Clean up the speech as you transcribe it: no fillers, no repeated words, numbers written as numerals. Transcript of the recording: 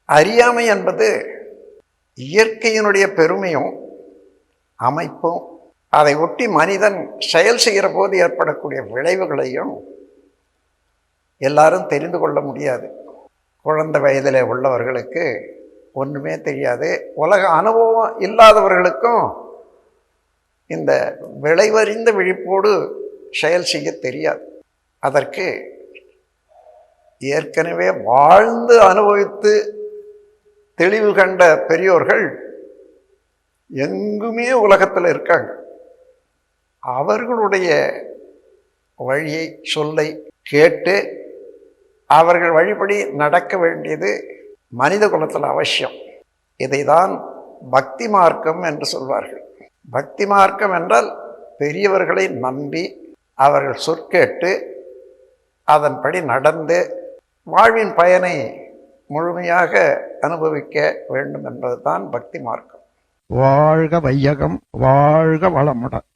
அறியாமை என்பது இயற்கையினுடைய பெருமையும் அமைப்பும், அதை ஒட்டி மனிதன் செயல் செய்கிற போது ஏற்படக்கூடிய விளைவுகளையும் எல்லாரும் தெரிந்து கொள்ள முடியாது. குழந்தை வயதில் உள்ளவர்களுக்கு ஒன்றுமே தெரியாது. உலக அனுபவம் இல்லாதவர்களுக்கும் இந்த விளைவறிந்த விழிப்போடு செயல் செய்ய தெரியாது. அதற்கு ஏற்கனவே வாழ்ந்து அனுபவித்து தெளிவு கண்ட பெரியோர்கள் எங்குமே உலகத்தில் இருக்காங்க. அவர்களுடைய வழியை சொல்லை கேட்டு அவர்கள் வழிபடி நடக்க வேண்டியது மனித குலத்தில் அவசியம். இதை தான் பக்தி மார்க்கம் என்று சொல்வார்கள். பக்தி மார்க்கம் என்றால் பெரியவர்களை நம்பி அவர்கள் சொற்கேட்டு அதன்படி நடந்து வாழ்வின் பயனை முழுமையாக அனுபவிக்க வேண்டும் என்பதுதான் பக்தி மார்க்கம். வாழ்க வையகம், வாழ்க வளமுடன்.